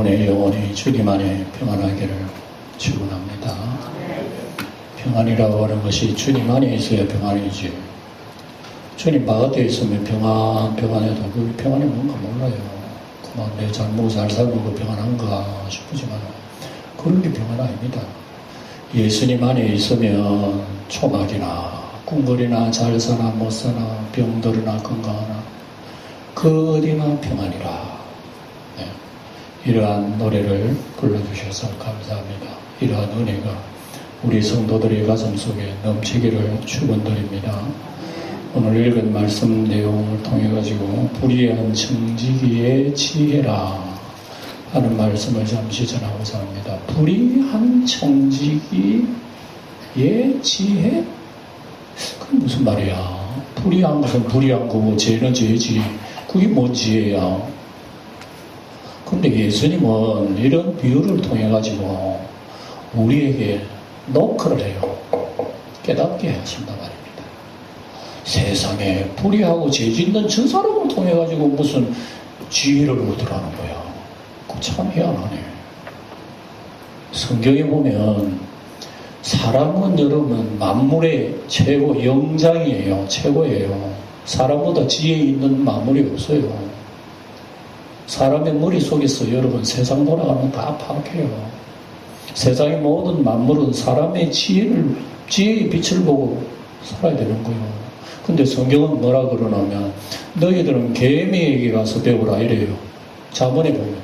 여러분의 영혼이 주님 안에 평안하기를 축원합니다. 평안이라고 하는 것이 주님 안에 있어야 평안이지. 주님 바깥에 있으면 평안해도 그 평안이 뭔가 몰라요. 그만 내 잘못 잘 살고 그 평안한가 싶으지만 그런 게 평안 아닙니다. 예수님 안에 있으면 초막이나 궁궐이나 잘 사나 못 사나 병들으나 건강하나 그 어디나 평안이라. 네. 이러한 노래를 불러주셔서 감사합니다. 이러한 은혜가 우리 성도들의 가슴 속에 넘치기를 축원드립니다. 오늘 읽은 말씀 내용을 통해 가지고 불의한 청지기의 지혜라 하는 말씀을 잠시 전하고자 합니다. 불의한 청지기의 지혜? 그게 무슨 말이야? 불의한 것은 불의한 거고 죄는 죄지. 그게 뭔 지혜야? 근데 예수님은 이런 비유를 통해 가지고 우리에게 노크를 해요. 깨닫게 하신단 말입니다. 세상에 불의하고 죄 짓는 저 사람을 통해 가지고 무슨 지혜를 얻으라는 거야. 그거 참 희한하네. 성경에 보면 사람은 여러분 만물의 최고 영장이에요. 최고예요. 사람보다 지혜 있는 만물이 없어요. 사람의 머릿속에서 여러분 세상 돌아가는 거 다 파악해요. 세상의 모든 만물은 사람의 지혜의 빛을 보고 살아야 되는 거예요. 근데 성경은 뭐라 그러냐면 너희들은 개미에게 가서 배우라 이래요. 자문에 보면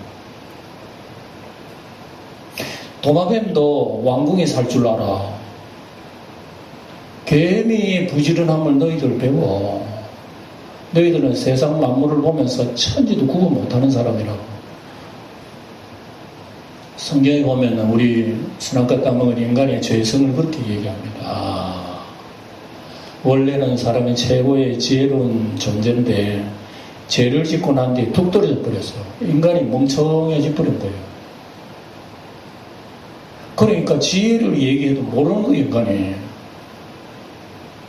도마뱀도 왕궁에 살 줄 알아. 개미의 부지런함을 너희들 배워. 너희들은 세상 만물을 보면서 천지도 구분 못하는 사람이라고. 성경에 보면 우리 선악과 따먹은 인간의 죄성을 그렇게 얘기합니다. 원래는 사람이 최고의 지혜로운 존재인데 죄를 짓고 난 뒤에 툭 떨어져 버렸어. 인간이 멍청해져 버린 거예요. 그러니까 지혜를 얘기해도 모르는 거예요, 인간이.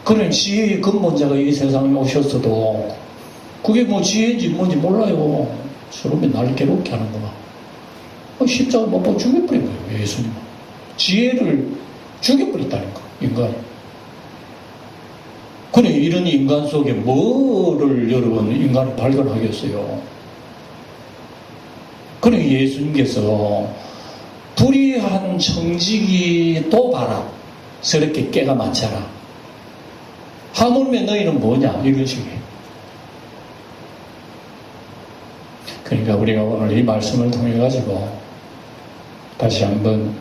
그런 지혜의 근본자가 이 세상에 오셨어도 그게 뭐 지혜인지 뭔지 몰라요. 저러면 날 괴롭게 하는구나. 십자가 못 보고 죽여버린 거예요, 예수님은. 지혜를 죽여버렸다니까, 인간이. 그래, 이런 인간 속에 뭐를 여러분, 인간이 발견하겠어요? 그래, 예수님께서 불의한 청지기도 봐라. 저렇게 깨가 많잖아. 하물며 너희는 뭐냐? 이런 식이에요. 그러니까 우리가 오늘 이 말씀을 통해 가지고 다시 한번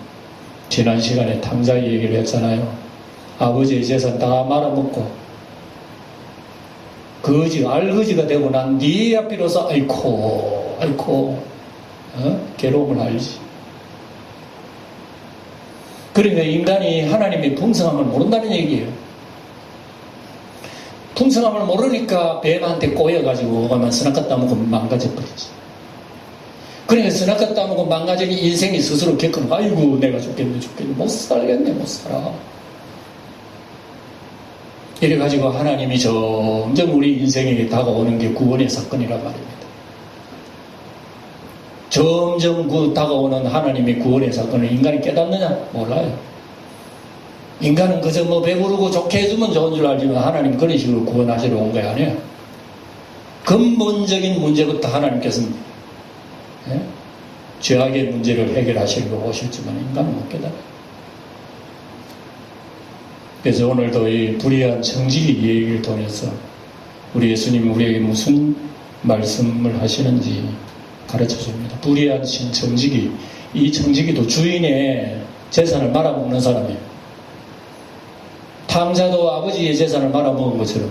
지난 시간에 탕자 얘기를 했잖아요. 아버지의 재산 다 말아먹고 알거지가 되고 난 뒤에야 비로소 아이코 괴로움을 알지. 그러니까 인간이 하나님의 풍성함을 모른다는 얘기예요. 풍성함을 모르니까 뱀한테 꼬여가지고 가만 선악과 따먹고 망가져버리지. 그러니까 선악과 따먹고 망가진 인생이 스스로 겪으면 아이고 내가 죽겠네 못 살겠네 못 살아. 이래가지고 하나님이 점점 우리 인생에 다가오는 게 구원의 사건이란 말입니다. 점점 다가오는 하나님의 구원의 사건을 인간이 깨닫느냐? 몰라요. 인간은 그저 뭐 배부르고 좋게 해주면 좋은 줄 알지만 하나님 그런 식으로 구원하시러 온 거 아니에요. 근본적인 문제부터 하나님께서는 죄악의 문제를 해결하시려고 오셨지만 인간은 못 깨달아요. 그래서 오늘도 이 불의한 청지기 얘기를 통해서 우리 예수님이 우리에게 무슨 말씀을 하시는지 가르쳐줍니다. 불의한 청지기, 이 청지기도 주인의 재산을 말아먹는 사람이에요. 탕자도 아버지의 재산을 말아먹은 것처럼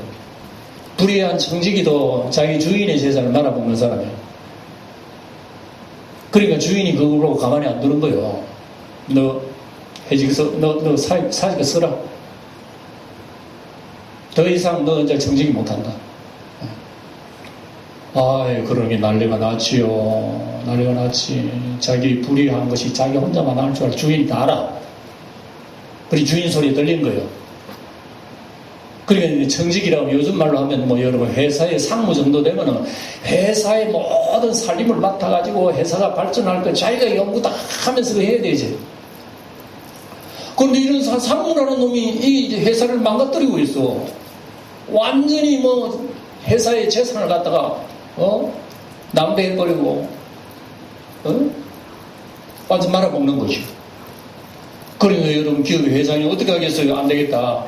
불의한 청지기도 자기 주인의 재산을 말아먹는 사람이에요. 그러니까 주인이 그걸로 가만히 안 두는 거예요. 너 사직서 써라. 더 이상 너 이제 청지기 못한다. 그런 게 난리가 났지요. 난리가 났지. 자기 불의한 것이 자기 혼자만 할 줄 알고 주인이 다 알아. 그리 주인 소리 들린 거예요. 그러니까 청직이라고 요즘 말로 하면 뭐 여러분 회사의 상무 정도 되면은 회사의 모든 살림을 맡아가지고 회사가 발전할 거 자기가 연구 다 하면서 그 해야 되지. 그런데 이런 상무라는 놈이 이 회사를 망가뜨리고 있어. 완전히 뭐 회사의 재산을 갖다가 낭비해버리고 완전 말아먹는 거지. 그러니까 여러분 기업의 회장이 어떻게 하겠어요? 안 되겠다.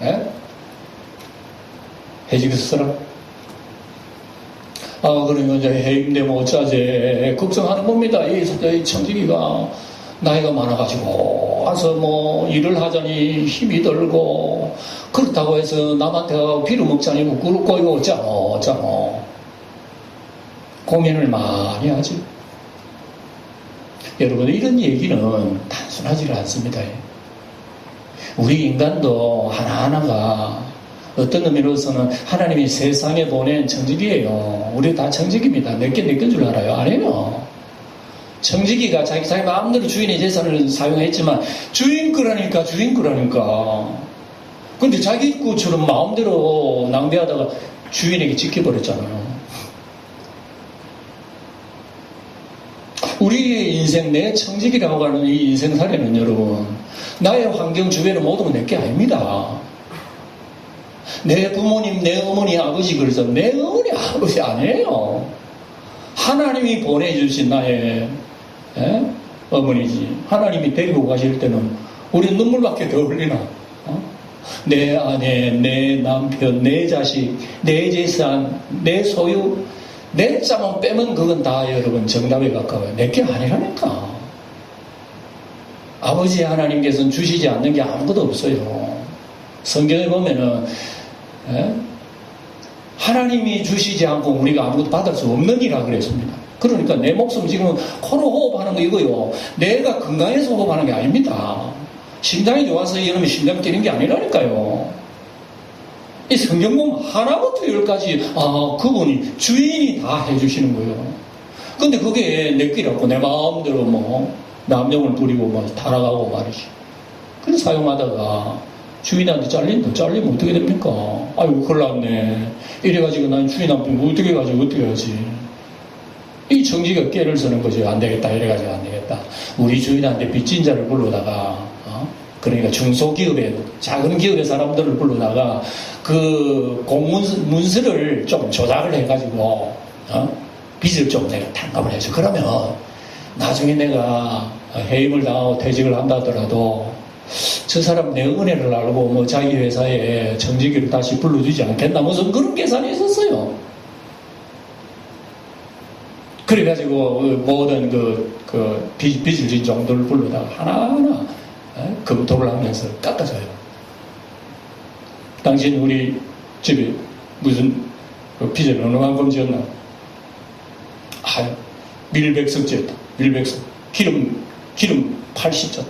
에? 해지겠어라? 그러면 이제 해임되면 어쩌지? 걱정하는 겁니다. 이 청지기가 나이가 많아가지고 와서 뭐 일을 하자니 힘이 들고 그렇다고 해서 남한테 가고 빌어먹자니 뭐 그렇고 이거 어쩌노 고민을 많이 하지. 여러분 이런 얘기는 단순하지가 않습니다. 우리 인간도 하나하나가 어떤 의미로서는 하나님이 세상에 보낸 청지기예요. 우리 다 청지기입니다. 내건 줄 알아요? 아니에요. 청지기가 자기 마음대로 주인의 재산을 사용했지만 주인 거라니까. 근데 자기 것처럼 마음대로 낭비하다가 주인에게 지켜버렸잖아요. 우리의 인생, 내 청지기라고 하는 이 인생살이는 여러분, 나의 환경 주변의 모든 건 내 게 아닙니다. 내 부모님, 내 어머니, 아버지, 그래서 내 어머니, 아버지 아니에요. 하나님이 보내주신 나의 어머니지. 하나님이 데리고 가실 때는 우리 눈물밖에 더 흘리나? 내 아내, 내 남편, 내 자식, 내 재산, 내 소유, 내 자만 빼면 그건 다 여러분 정답에 가까워요. 내 게 아니라니까. 아버지 하나님께서는 주시지 않는 게 아무것도 없어요. 성경에 보면은 하나님이 주시지 않고 우리가 아무것도 받을 수 없는 이라 그랬습니다. 그러니까 내 목숨 지금 코로 호흡하는 거 이거요. 내가 건강해서 호흡하는 게 아닙니다. 심장이 좋아서 이러면 심장 뛰는 게 아니라니까요. 이 성경 보면 하나부터 열까지 그분이 주인이 다 해주시는 거예요. 근데 그게 내 끼라고 내 마음대로 뭐 남용을 부리고 뭐 타락하고 말이지. 그래서 사용하다가 주인한테 잘리면 어떻게 됩니까? 아이고 큰일 났네. 이래가지고 난 주인한테 어떻게 하지? 이 청지가 깨를 쓰는 거죠. 안 되겠다. 이래가지고 안 되겠다. 우리 주인한테 빚진 자를 불러다가 그러니까 중소기업에 작은 기업의 사람들을 불러다가 그 공문서를 좀 조작을 해가지고 빚을 좀 내가 탕감을 해줘. 그러면 나중에 내가 해임을 당하고 퇴직을 한다 하더라도 저 사람 내 은혜를 알고 뭐 자기 회사에 정직기를 다시 불러주지 않겠나 무슨 그런 계산이 있었어요. 그래가지고 모든 빚을 진 정도를 불러다가 하나하나 검토를 하면서 깎아줘요. 당신 우리 집에 무슨 빚을 어느 만큼 지었나? 밀백석지였다. 밀백석. 기름 80졌다.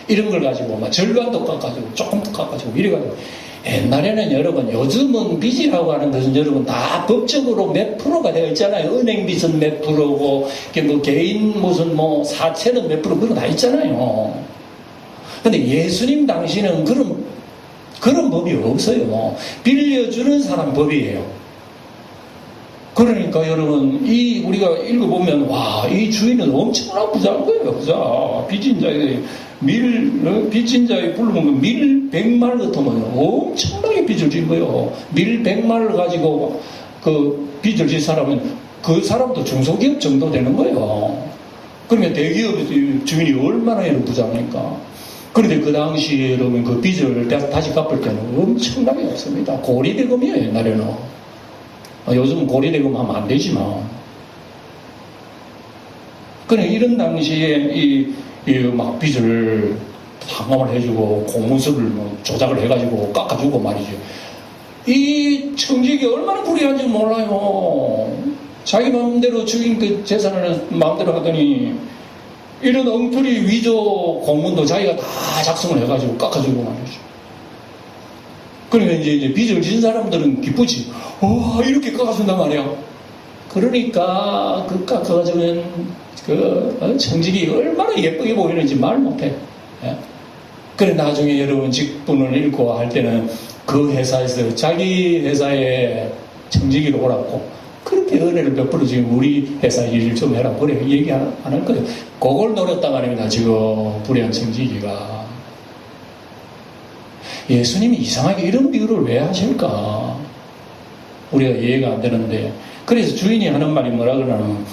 이런 걸 가지고 막 절반도 깎아주고 조금도 깎아주고 이래가지고 옛날에는 여러분 요즘은 빚이라고 하는 것은 여러분 다 법적으로 몇 프로가 되어 있잖아요. 은행 빚은 몇 프로고 뭐 개인 무슨 뭐 사채는 몇 프로 그런 거 다 있잖아요. 근데 예수님 당시는 그런 법이 없어요. 빌려주는 사람 법이에요. 그러니까 여러분 우리가 읽어보면 이 주인은 엄청난 부자인 거예요. 부자. 빚진 자의 불러먹는 밀 100말 같으면 엄청나게 빚을 진 거예요. 밀 100말을 가지고 그 빚을 진 사람은 그 사람도 중소기업 정도 되는 거예요. 그러면 대기업 주인이 얼마나 부자입니까? 그런데 그 당시에 여러분 그 빚을 다시 갚을 때는 엄청나게 없습니다. 고리대금이에요, 옛날에는. 요즘은 고리대금 하면 안 되지만. 그래, 이런 당시에 막 빚을 탕감을 해주고 공문서를 뭐 조작을 해가지고 깎아주고 말이죠. 이 청직이 얼마나 불의한지 몰라요. 자기 마음대로 주인 그 재산을 마음대로 하더니 이런 엉터리 위조 공문도 자기가 다 작성을 해가지고 깎아주고 말이죠. 그러니까 이제 빚을 진 사람들은 기쁘지. 이렇게 깎아준단 말이야. 그러니까 그 깎아주면 청직이 얼마나 예쁘게 보이는지 말 못해. 예? 그래 나중에 여러분 직분을 읽고 할 때는 그 회사에서 자기 회사에 청지기로 오라고 그렇게 은혜를 베풀어 지금 우리 회사 일 좀 해라 그래 얘기 안 할 거예요. 그걸 노렸단 말입니다. 지금 불의한 청지기가. 예수님이 이상하게 이런 비유를 왜 하실까? 우리가 이해가 안 되는데. 그래서 주인이 하는 말이 뭐라 그러냐면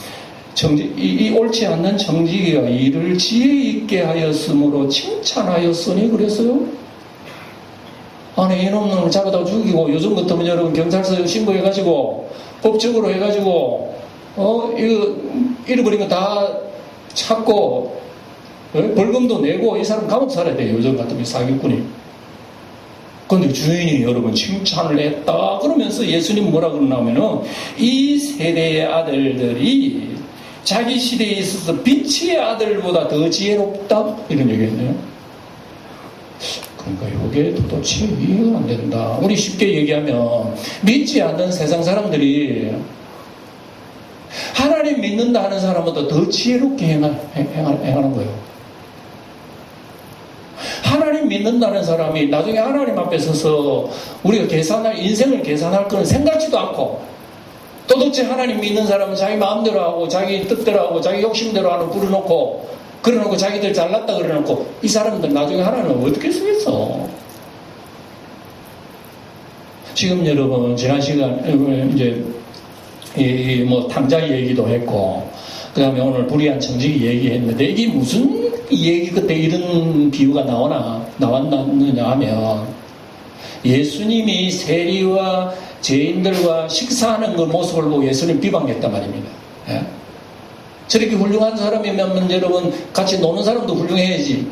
이 옳지 않는 청지기가 이를 지혜 있게 하였으므로 칭찬하였으니 그랬어요. 아니 이놈을 잡아다 죽이고 요즘 같으면 여러분 경찰서에 신고해가지고 법적으로 해가지고 이거 잃어버린 거 다 찾고 벌금도 내고 이 사람 감옥 살아야 돼요. 요즘 같으면 사기꾼이. 그런데 주인이 여러분 칭찬을 했다 그러면서 예수님 뭐라 그러냐면은 이 세대의 아들들이 자기 시대에 있어서 빛의 아들보다 더 지혜롭다 이런 얘기했네요. 그러니까 이게 도대체 이해가 안 된다. 우리 쉽게 얘기하면 믿지 않는 세상 사람들이 하나님 믿는다 하는 사람보다 더 지혜롭게 행하는 거예요. 하나님 믿는다는 사람이 나중에 하나님 앞에 서서 우리가 인생을 계산할 거는 생각지도 않고 도대체 하나님 믿는 사람은 자기 마음대로 하고 자기 뜻대로 하고 자기 욕심대로 하는 부려놓고 그래놓고 자기들 잘났다 그래놓고 이 사람들 나중에 하나님은 어떻게 쓰겠어? 지금 여러분 지난 시간 이제 뭐 탕자 얘기도 했고 그 다음에 오늘 불의한 청지기 얘기했는데 이게 무슨 얘기 그때 이런 비유가 나왔느냐 하면 예수님이 세리와 죄인들과 식사하는 그 모습을 보고 예수님 비방했단 말입니다. 예? 저렇게 훌륭한 사람이면 여러분 같이 노는 사람도 훌륭해야지.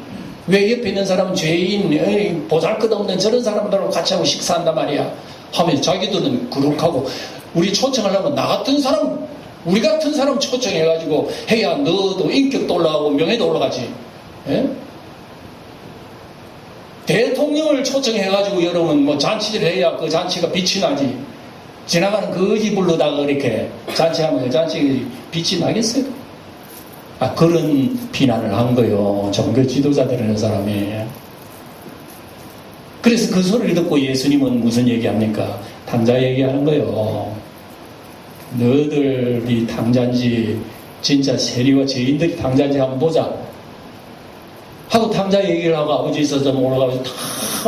왜 옆에 있는 사람은 죄인, 보잘것없는 저런 사람들하고 같이 하고 식사한단 말이야. 하면 자기들은 그룩하고 우리 초청하려면 나 같은 사람, 우리 같은 사람 초청해가지고 해야 너도 인격도 올라가고 명예도 올라가지. 예? 대통령을 초청해가지고 여러분 뭐 잔치를 해야 그 잔치가 빛이 나지. 지나가는 거지 불러다가 이렇게 잔치하면 그 잔치 빛이 나겠어요? 그런 비난을 한 거요. 종교 지도자들이라는 사람이. 그래서 그 소리를 듣고 예수님은 무슨 얘기합니까? 탕자 얘기하는 거요. 너희들이 탕자인지 진짜 세리와 죄인들이 탕자인지 한번 보자. 하고 탕자 얘기를 하고 아버지 있어서 올라가서 다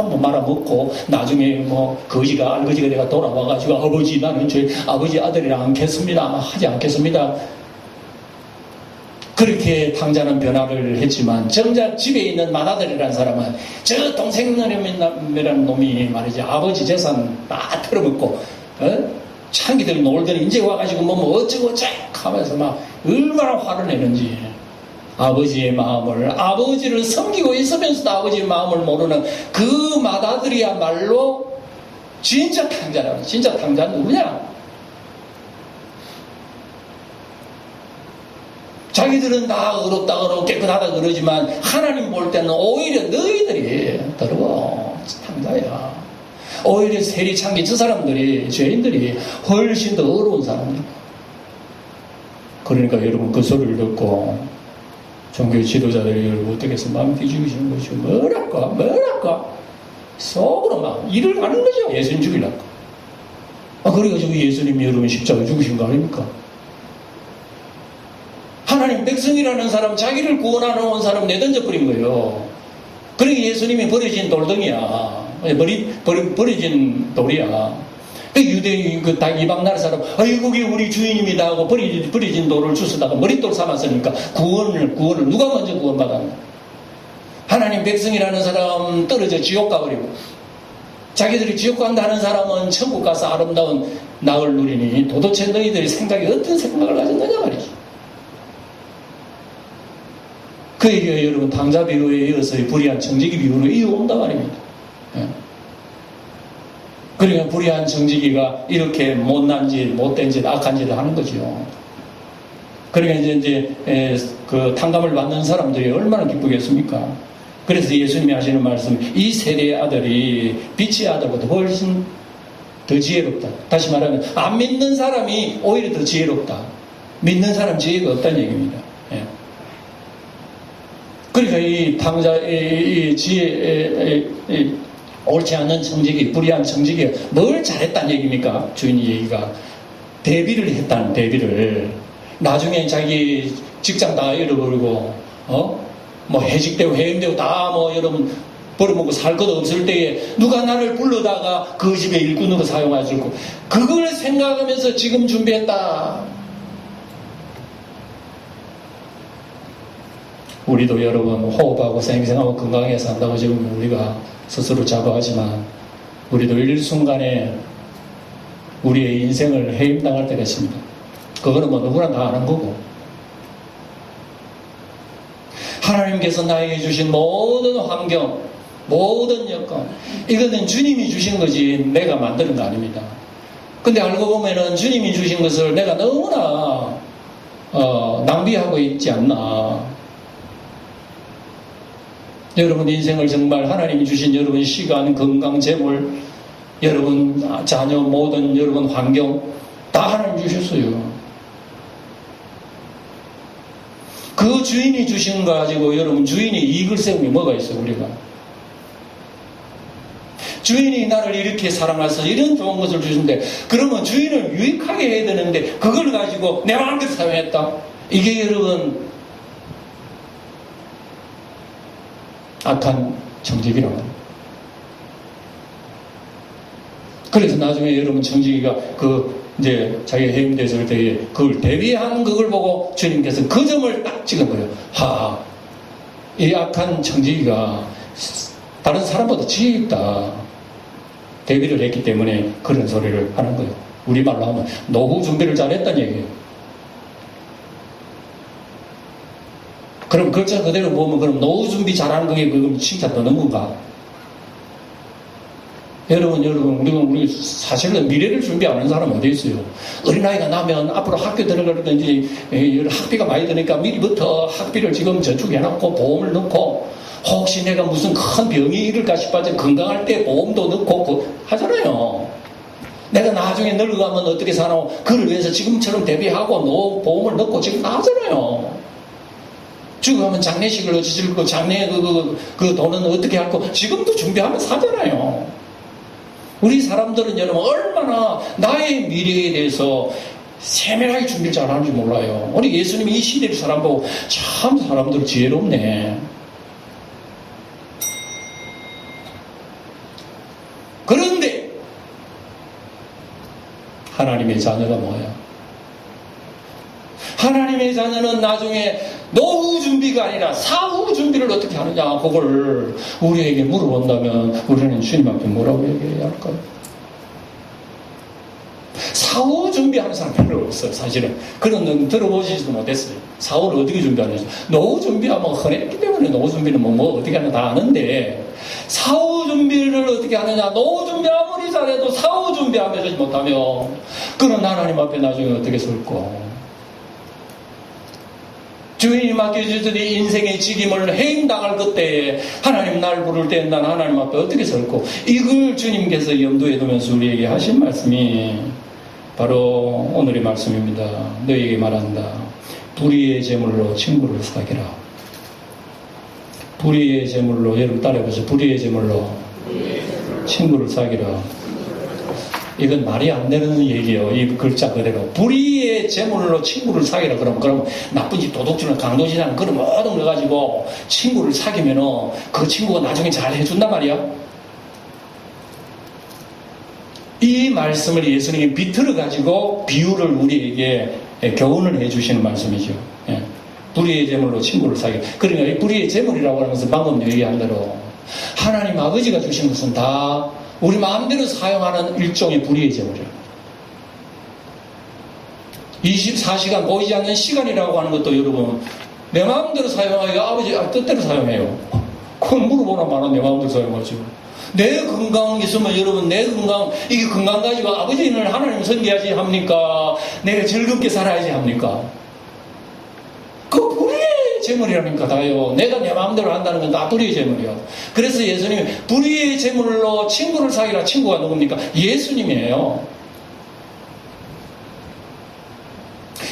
뭐 말아먹고 나중에 뭐 알거지가 내가 돌아와가지고 아버지 나는 아버지 아들이랑 않겠습니다. 하지 않겠습니다. 그렇게 탕자는 변화를 했지만 정작 집에 있는 맏아들이라는 사람은 저 동생이라는 놈이 말이지 아버지 재산 다 털어먹고 창기들 놀더니 이제 와가지고 뭐 어쩌고 하면서 막 얼마나 화를 내는지 아버지의 마음을 아버지를 섬기고 있으면서도 아버지의 마음을 모르는 그 맏아들이야말로 진짜 탕자라고. 진짜 탕자는 누구냐? 자기들은 다 의롭다 깨끗하다 그러지만 하나님 볼 때는 오히려 너희들이 더러워. 탕자야. 오히려 세리 창기 저 사람들이 죄인들이 훨씬 더 어려운 사람들. 그러니까 여러분 그 소리를 듣고 종교 지도자들이 여러분 어떻게 해서 마음 뒤죽이시는 것이 뭐랄까 속으로 막 일을 하는 거죠. 예수님 죽이려고. 그래가지고 예수님이 여러분 십자가에 죽으신 거 아닙니까? 하나님 백성이라는 사람, 자기를 구원하러 온 사람 내던져 버린 거예요. 그러니까 예수님이 버려진 돌덩이야. 버려진 돌이야. 유대인, 이방 나라 사람, 그게 우리 주인입니다 하고 버려진 돌을 주스다가 머릿돌 삼았으니까 구원을 누가 먼저 구원받았나? 하나님 백성이라는 사람 떨어져 지옥 가버리고, 자기들이 지옥 간다 하는 사람은 천국 가서 아름다운 낙을 누리니 도대체 너희들이 생각이 어떤 생각을 가졌느냐 말이지. 그 얘기가 여러분 탕자 비유에 이어서 불의한 청지기 비유로 이어온다 말입니다. 예. 그러니까 불의한 청지기가 이렇게 못난 짓, 못된 짓, 악한 짓을 하는 거죠. 그러니까 이제 그 탕감을 받는 사람들이 얼마나 기쁘겠습니까? 그래서 예수님이 하시는 말씀, 이 세대의 아들이 빛의 아들보다 훨씬 더 지혜롭다. 다시 말하면 안 믿는 사람이 오히려 더 지혜롭다. 믿는 사람 지혜가 없다는 얘기입니다. 예. 그러니까 이 탕자의 지혜, 옳지 않은 청지기, 불의한 청지기, 뭘 잘했다는 얘기입니까? 주인이 얘기가. 대비를 했다는, 대비를. 나중에 자기 직장 다 잃어버리고, 뭐 해직되고 해임되고 다 뭐 여러분 벌어먹고 살 것 없을 때에 누가 나를 불러다가 그 집의 일꾼으로 사용하시고, 그걸 생각하면서 지금 준비했다. 우리도 여러분 호흡하고 생생하고 건강하게 산다고 지금 우리가 스스로 자부하지만, 우리도 일순간에 우리의 인생을 해임당할 때가 있습니다. 그거는 뭐 누구나 다 아는 거고, 하나님께서 나에게 주신 모든 환경, 모든 여건, 이거는 주님이 주신 거지 내가 만드는 거 아닙니다. 근데 알고 보면은 주님이 주신 것을 내가 너무나 낭비하고 있지 않나. 여러분 인생을 정말 하나님이 주신 여러분 시간, 건강, 재물, 여러분 자녀, 모든 여러분 환경 다 하나님 주셨어요. 그 주인이 주신 거 가지고 여러분 주인이 이익을 세우는 게 뭐가 있어요? 우리가 주인이 나를 이렇게 사랑해서 이런 좋은 것을 주신데, 그러면 주인을 유익하게 해야 되는데 그걸 가지고 내 마음대로 사용했다. 이게 여러분 악한 정직이라고 합니다. 그래서 나중에 여러분 정직이가 이제 자기가 해임됐을 때에 그걸 대비한 그걸 보고 주님께서 그 점을 딱 찍어버려요. 이 악한 정직이가 다른 사람보다 지혜 있다. 대비를 했기 때문에 그런 소리를 하는 거예요. 우리말로 하면 노후 준비를 잘했다는 얘기예요. 그럼 글자 그대로 보면 그럼 노후 준비 잘하는 그게 그럼 칭찬 되는 건가? 여러분, 우리 사실은 미래를 준비 안 하는 사람은 어디 있어요? 어린아이가 나면 앞으로 학교 들어가든지 학비가 많이 드니까 미리부터 학비를 지금 저축해놓고 보험을 넣고, 혹시 내가 무슨 큰 병이 일을까 싶어서 건강할 때 보험도 넣고 하잖아요. 내가 나중에 늙어가면 어떻게 사나, 그걸 위해서 지금처럼 대비하고 보험을 넣고 지금 하잖아요. 죽어가면 장례식을 어찌 고 장례 그 돈은 어떻게 할고 지금도 준비하면서 하잖아요. 우리 사람들은 여러분 얼마나 나의 미래에 대해서 세밀하게 준비를 잘하는지 몰라요. 우리 예수님이 이 시대의 사람 보고 참 사람들 지혜롭네. 그런데 하나님의 자녀가 뭐야? 하나님의 자녀는 나중에 노후 준비가 아니라 사후 준비를 어떻게 하느냐, 그걸 우리에게 물어본다면 우리는 주님한테 뭐라고 얘기해야 할까요? 사후 준비하는 사람 별로 없어요. 사실은 그런 건 들어보시지도 못했어요. 사후를 어떻게 준비하는지. 노후 준비하면 흔했기 때문에 노후 준비는 뭐 어떻게 하나 다 아는데, 사후 준비를 어떻게 하느냐, 노후 준비 아무리 잘해도 사후 준비하지 못하면 그런 하나님 앞에 나중에 어떻게 설고, 주인이 맡겨주더니 인생의 직임을 해임당할 그때에 하나님 날 부를 때 난 하나님 앞에 어떻게 설고, 이걸 주님께서 염두에 두면서 우리에게 하신 말씀이 바로 오늘의 말씀입니다. 너희에게 말한다. 불의의 제물로 친구를 사귀라. 불의의 제물로, 여러분 따라해보세요. 불의의 제물로 친구를 사귀라. 이건 말이 안 되는 얘기예요. 이 글자 그대로. 불의의 제물로 친구를 사귀라. 그럼 나쁜 짓, 도둑질은 강도질하는 그런 모든 거 가지고 친구를 사귀면은 그 친구가 나중에 잘 해준단 말이야. 이 말씀을 예수님이 비틀어 가지고 비유를 우리에게 교훈을 해주시는 말씀이죠. 예. 불의의 제물로 친구를 사귀라. 그러니까 이 불의의 제물이라고 하면서 방금 얘기한 대로 하나님 아버지가 주신 것은 다 우리 마음대로 사용하는 일종의 불의의 제물이에요. 24시간 보이지 않는 시간이라고 하는 것도 여러분 내 마음대로 사용하기가 아버지 뜻대로 사용해요. 그건 물어보나 마나 내 마음대로 사용하죠. 내 건강 있으면 여러분 내 건강, 이게 건강 가지고 아버지는 하나님 섬겨야지 합니까? 내가 즐겁게 살아야지 합니까? 그 불의의 제물이라니까 다요. 내가 내 마음대로 한다는 건 다 불의의 제물이요. 그래서 예수님이 불의의 제물로 친구를 사귀라. 친구가 누굽니까? 예수님이에요.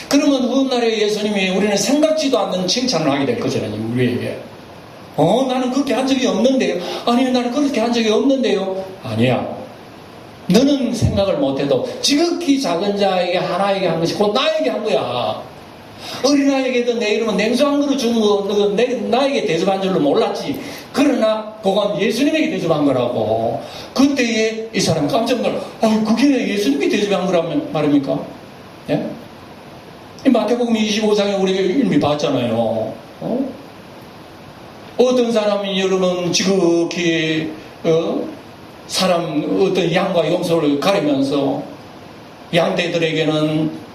그러면 훗날에 예수님이 우리는 생각지도 않는 칭찬을 하게 될 거잖아요. 우리에게. 나는 그렇게 한 적이 없는데요. 아니, 나는 그렇게 한 적이 없는데요. 아니야. 너는 생각을 못해도 지극히 작은 자에게 하나에게 한 것이 곧 나에게 한 거야. 어린아이에게도 내 이름은 냉수 한 그릇 준 거, 나에게 대접한 줄로 몰랐지. 그러나 그건 예수님에게 대접한 거라고. 그때에 이 사람 깜짝 놀라. 그게 예수님이 대접한 거라면 말입니까? 예? 이 마태복음 25장에 우리가 이미 봤잖아요. 어떤 사람이 여러분 지극히 사람 어떤 양과 염소를 가리면서 양떼들에게는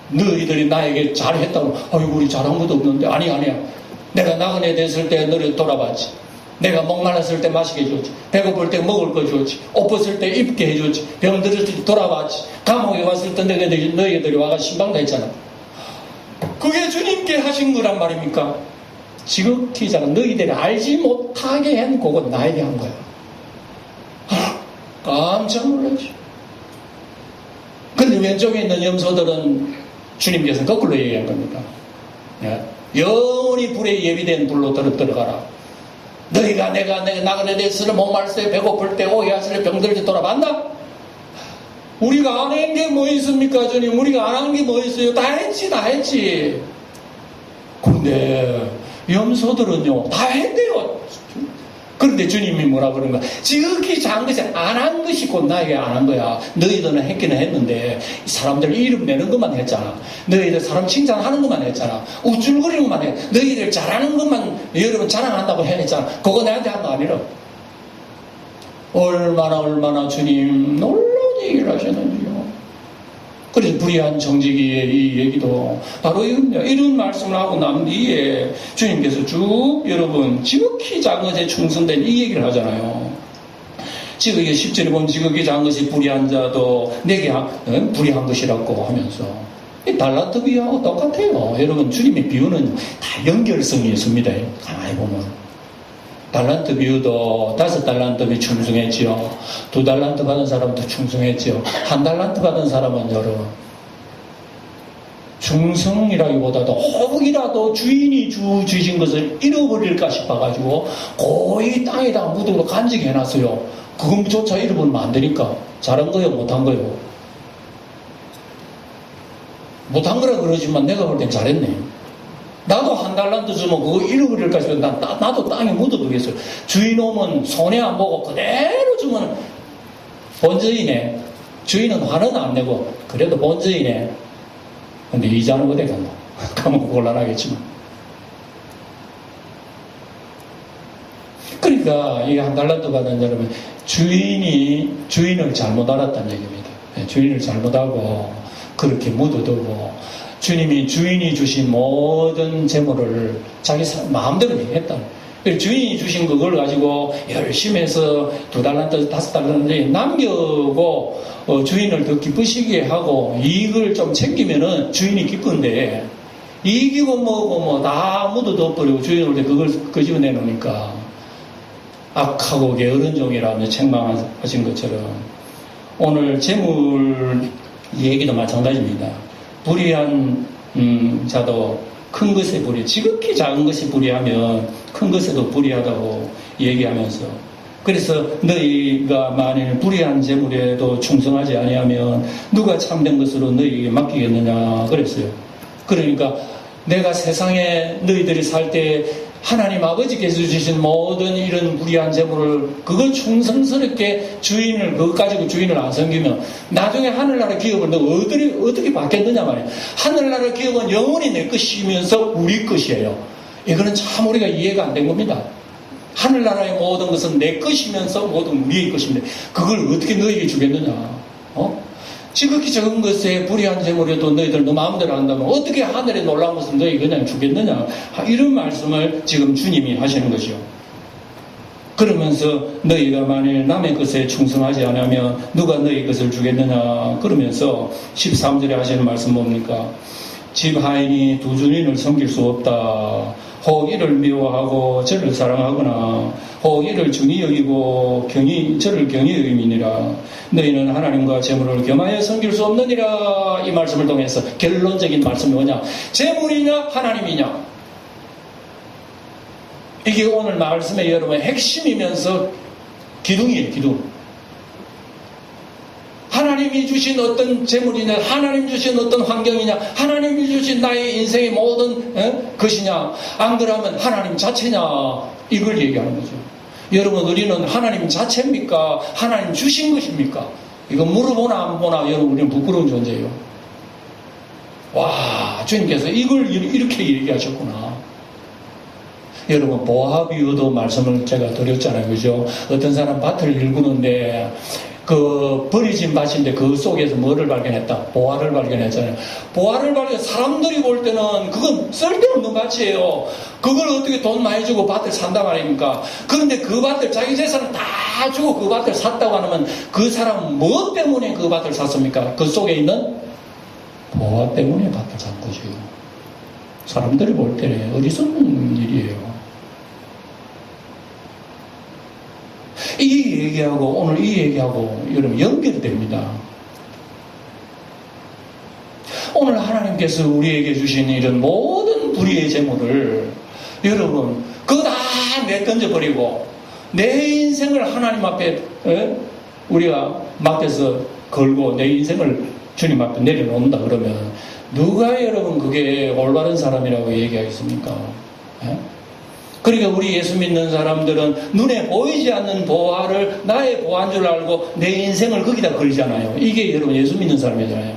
너희들이 나에게 잘했다고. 우리 잘한 것도 없는데. 아니야. 내가 나그네 됐을 때 너를 돌아봤지. 내가 목말랐을 때 마시게 해줬지. 배고플 때 먹을 거 줬지. 옷 벗을 때 입게 해줬지. 병들을 때 돌아봤지. 감옥에 왔을 때 너희들이 와가 신방도 했잖아. 그게 주님께 하신 거란 말입니까? 지극히 작은 너희들이 알지 못하게 한 그건 나에게 한 거야. 깜짝 놀라지. 근데 왼쪽에 있는 염소들은 주님께서는 거꾸로 얘기한 겁니다. 영원히 불에 예비된 불로 들어가라. 너희가 내가 나그네 됐을 때 목말랐을 때 배고플 때 오해했을 때 병들 때 돌아봤나? 우리가 안 한 게 뭐 있습니까, 주님? 우리가 안 한 게 뭐 있어요? 다 했지. 그런데 염소들은요, 다 했대요. 그런데 주님이 뭐라 그런가? 지극히 작은 것이 안 한 것이 곧 나에게 안 한 거야. 너희들은 했기는 했는데 사람들 이름 내는 것만 했잖아. 너희들 사람 칭찬하는 것만 했잖아. 우쭐거리는 것만 해. 너희들 잘하는 것만 여러분 자랑한다고 했잖아. 그거 내한테 한 거 아니라. 얼마나 주님 놀라운 얘기를 하셨는지요. 그래서 불의한 정직이의 이 얘기도 바로 이런 말씀을 하고 난 뒤에 주님께서 쭉 여러분 지극히 작은 것에 충성된 이 얘기를 하잖아요. 지극히 10절에 보면 지극히 작은 것이 불의한 자도 내게 불의한 것이라고 하면서 이 달란트 비유하고 똑같아요. 여러분 주님의 비유는 다 연결성이 있습니다. 가만히 보면. 달란트 비유도 5달란트비 충성했지요. 2달란트 받은 사람도 충성했지요. 1달란트 받은 사람은 여러분 충성이라기보다도 혹이라도 주인이 주신 것을 잃어버릴까 싶어가지고 고이 땅에다 묻어서 간직히 해놨어요. 그것조차 잃어버리면 안 되니까. 잘한 거요, 못한 거요? 못한 거라 그러지만 내가 볼 땐 잘했네. 나도 1달란트 주면 그거 잃어버릴까 싶어서 나도 땅에 묻어두겠어요. 주인 오면 손해 안 보고 그대로 주면 본저이네. 주인은 화는 안 내고 그래도 본저이네. 근데 이자는 어디 갔노? 가면 곤란하겠지만. 그러니까 이게 1달란트 받은 여러분 주인을 잘못 알았다는 얘기입니다. 주인을 잘못하고 그렇게 묻어두고 주님이 주인이 주신 모든 재물을 자기 마음대로 했다. 주인이 주신 그걸 가지고 열심히 해서 2달란트, 5달란트 남겨고 주인을 더 기쁘시게 하고 이익을 좀 챙기면은 주인이 기쁜데 이기고 뭐고 다 묻어둬 버리고 주인을 그걸 끄집어내 놓으니까 악하고 게으른 종이라며 책망하신 것처럼 오늘 재물 얘기도 마찬가지입니다. 불의한 자도 큰 것에 불의, 지극히 작은 것이 불의하면 큰 것에도 불의하다고 얘기하면서 그래서 너희가 만일 불의한 재물에도 충성하지 아니하면 누가 참된 것으로 너희에게 맡기겠느냐 그랬어요. 그러니까 내가 세상에 너희들이 살 때 하나님 아버지께서 주신 모든 이런 불의한 재물을 그걸 충성스럽게 그것 가지고 주인을 안 섬기면 나중에 하늘나라 기업을 너 어떻게 받겠느냐 말이에요. 하늘나라 기업은 영원히 내 것이면서 우리 것이에요. 이거는 참 우리가 이해가 안 된 겁니다. 하늘나라의 모든 것은 내 것이면서 모든 우리의 것인데 그걸 어떻게 너에게 주겠느냐. 지극히 적은 것에 불의한 재물에도 너희들 너 마음대로 한다면 어떻게 하늘에 놀라운 것을 너희 그냥 주겠느냐. 이런 말씀을 지금 주님이 하시는 것이요. 그러면서 너희가 만일 남의 것에 충성하지 않으면 누가 너희 것을 주겠느냐. 그러면서 13절에 하시는 말씀 뭡니까? 집 하인이 두 주인을 섬길 수 없다. 혹 이를 미워하고 저를 사랑하거나 혹 이를 중히 여기고 저를 경히 여김이니라. 너희는 하나님과 재물을 겸하여 섬길 수 없느니라. 이 말씀을 통해서 결론적인 말씀이 뭐냐? 재물이냐 하나님이냐? 이게 오늘 말씀의 여러분 핵심이면서 기둥이에요, 기둥. 하나님이 주신 어떤 재물이냐, 하나님 주신 어떤 환경이냐, 하나님이 주신 나의 인생의 모든 것이냐, 안 그러면 하나님 자체냐, 이걸 얘기하는 거죠. 여러분, 우리는 하나님 자체입니까? 하나님 주신 것입니까? 이거 물어보나 안 보나 여러분, 우리는 부끄러운 존재예요. 와, 주님께서 이걸 이렇게 얘기하셨구나. 여러분, 보아비유도 말씀을 제가 드렸잖아요, 그죠? 어떤 사람 밭을 일구는데 그 버려진 밭인데 그 속에서 뭐를 발견했다? 보화를 발견했잖아요. 보화를 사람들이 볼 때는 그건 쓸데없는 밭이에요. 그걸 어떻게 돈 많이 주고 밭을 산다 말입니까? 그런데 그 밭을 자기 재산을 다 주고 그 밭을 샀다고 하면 그 사람은 뭐 때문에 그 밭을 샀습니까? 그 속에 있는 보화 때문에 밭을 산 거죠. 사람들이 볼 때는 어리석은 일이에요. 이 얘기하고 오늘 이 얘기하고 여러분 연결됩니다. 오늘 하나님께서 우리에게 주신 이런 모든 불의의 재물을 여러분 그거 다 내던져버리고 내 인생을 하나님 앞에 우리가 맡겨서 걸고 내 인생을 주님 앞에 내려놓는다 그러면 누가 여러분 그게 올바른 사람이라고 얘기하겠습니까? 그러니까 우리 예수 믿는 사람들은 눈에 보이지 않는 보화를 나의 보화인 줄 알고 내 인생을 거기다 걸잖아요. 이게 여러분 예수 믿는 사람이잖아요.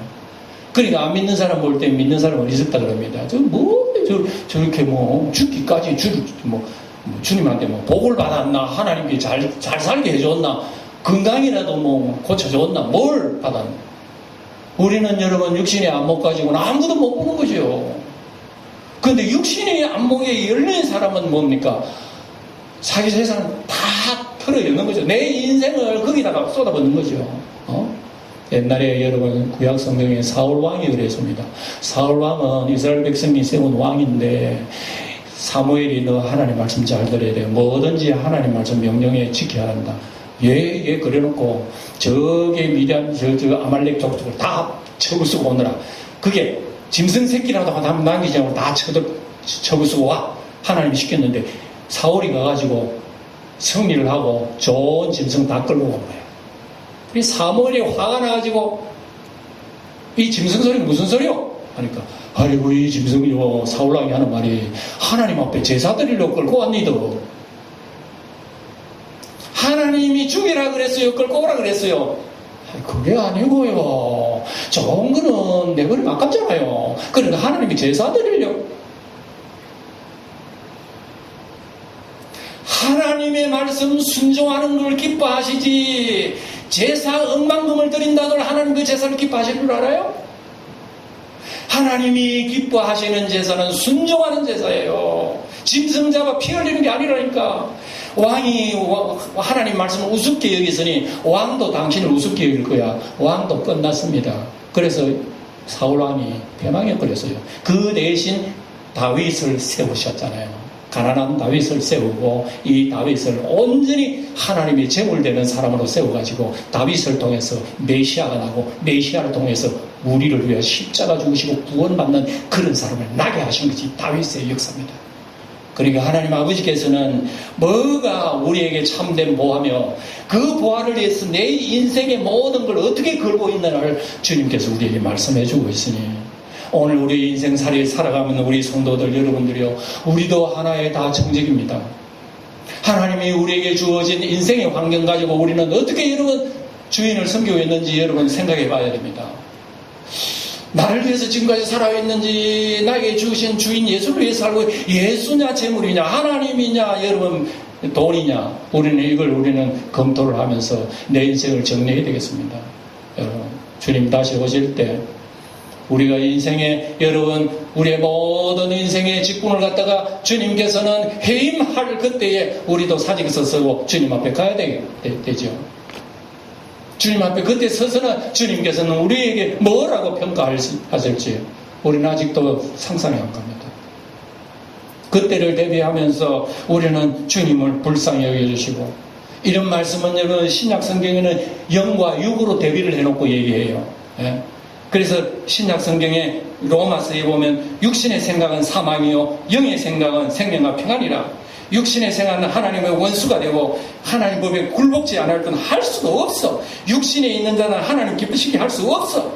그러니까 안 믿는 사람 볼 때 믿는 사람은 어리석다 그럽니다. 저렇게 죽기까지 주님한테 복을 받았나? 하나님께 잘 살게 해줬나? 건강이라도 고쳐줬나? 뭘 받았나? 우리는 여러분 육신의 안목 가지고는 아무도 못 보는 거죠. 그런데 육신의 안목에 열린 사람은 뭡니까? 자기 재산을 다 털어여는 거죠. 내 인생을 거기다가 쏟아붓는 거죠. 옛날에 여러분 구약 성경에 사울 왕이 그랬습니다. 사울 왕은 이스라엘 백성이 세운 왕인데 사무엘이 너 하나님 말씀 잘 들어야 돼. 뭐든지 하나님 말씀 명령에 지켜야 한다. 얘 그래놓고 저게 미디안 저 아말렉 족속을 다 쳐부수고 오느라 그게 짐승 새끼라도 남기지 않고 다 쳐부수고 와 하나님이 시켰는데 사울이 가가지고 승리를 하고 좋은 짐승 다 끌고 온 거예요. 이 사무엘이 화가 나가지고 이 짐승 소리 무슨 소리요? 하니까 아이고 이 짐승이요 사울왕이 하는 말이 하나님 앞에 제사 드리려고 끌고 왔니도 하나님이 죽이라 그랬어요? 끌고 오라 그랬어요? 그게 아니고요. 좋은 거는 내버리면 아깝잖아요. 그러니까 하나님이 제사 드리려고. 하나님의 말씀 순종하는 걸 기뻐하시지 제사 억만금을 드린다고 하나님 그 제사를 기뻐하시는 줄 알아요? 하나님이 기뻐하시는 제사는 순종하는 제사예요. 짐승 잡아 피 흘리는 게 아니라니까. 왕이 하나님 말씀을 우습게 여기으니 왕도 당신을 우습게 여길 거야. 왕도 끝났습니다. 그래서 사울왕이 패망에 걸렸어요. 그 대신 다윗을 세우셨잖아요. 가난한 다윗을 세우고 이 다윗을 온전히 하나님의 제물되는 사람으로 세워가지고 다윗을 통해서 메시아가 나고 메시아를 통해서 우리를 위해 십자가 죽으시고 구원받는 그런 사람을 나게 하신 것이 다윗의 역사입니다. 그러니까 하나님 아버지께서는 뭐가 우리에게 참된 보화며 그 보화를 위해서 내 인생의 모든 걸 어떻게 걸고 있느냐를 주님께서 우리에게 말씀해 주고 있으니 오늘 우리 인생살이 살아가는 우리 성도들 여러분들이요 우리도 하나의 다 청직입니다. 하나님이 우리에게 주어진 인생의 환경 가지고 우리는 어떻게 여러분 주인을 섬기고 있는지 여러분 생각해 봐야 됩니다. 나를 위해서 지금까지 살아있는지 나에게 주신 주인 예수를 위해서 살고 예수냐 재물이냐 하나님이냐 여러분 돈이냐 우리는 검토를 하면서 내 인생을 정리해야 되겠습니다. 여러분 주님 다시 오실 때 우리가 인생에 여러분 우리의 모든 인생의 직분을 갖다가 주님께서는 해임할 그때에 우리도 사직서 쓰고 주님 앞에 가야 되죠. 주님 앞에 그때 서서는 주님께서는 우리에게 뭐라고 평가하실지 우리는 아직도 상상이 안 갑니다. 그때를 대비하면서 우리는 주님을 불쌍히 여겨주시고 이런 말씀은 여러분 신약 성경에는 영과 육으로 대비를 해놓고 얘기해요. 예? 그래서 신약 성경에 로마서에 보면 육신의 생각은 사망이요 영의 생각은 생명과 평안이라. 육신의 생각은 하나님의 원수가 되고 하나님 법에 굴복지 않을 건 할 수도 없어. 육신에 있는 자는 하나님 기쁘시게 할 수 없어.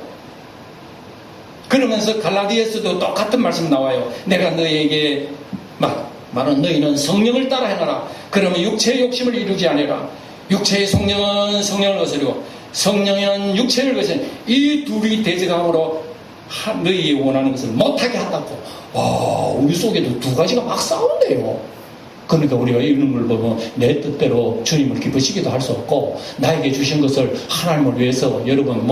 그러면서 갈라디아서도 똑같은 말씀 나와요. 내가 너에게 말은 너희는 성령을 따라 행하라. 그러면 육체의 욕심을 이루지 않으라. 육체의 성령은 성령을 거스르고 성령은 육체를 거스르고 이 둘이 대적함으로 너희 원하는 것을 못하게 한다고. 우리 속에도 두 가지가 막 싸운대요. 그러니까 우리가 이런 걸 보면 내 뜻대로 주님을 기쁘시기도 할 수 없고 나에게 주신 것을 하나님을 위해서 여러분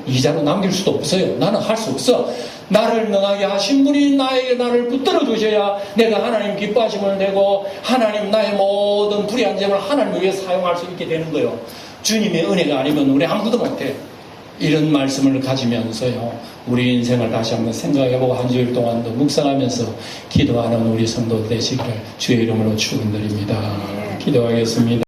이자로 남길 수도 없어요. 나는 할 수 없어. 나를 능하게 하신 분이 나를 붙들어 주셔야 내가 하나님 기뻐하심을 내고 하나님 나의 모든 불의한 점을 하나님을 위해 사용할 수 있게 되는 거예요. 주님의 은혜가 아니면 우리 아무것도 못해. 이런 말씀을 가지면서요, 우리 인생을 다시 한번 생각해보고 한 주일 동안도 묵상하면서 기도하는 우리 성도 되시기를 주의 이름으로 축원드립니다. 기도하겠습니다.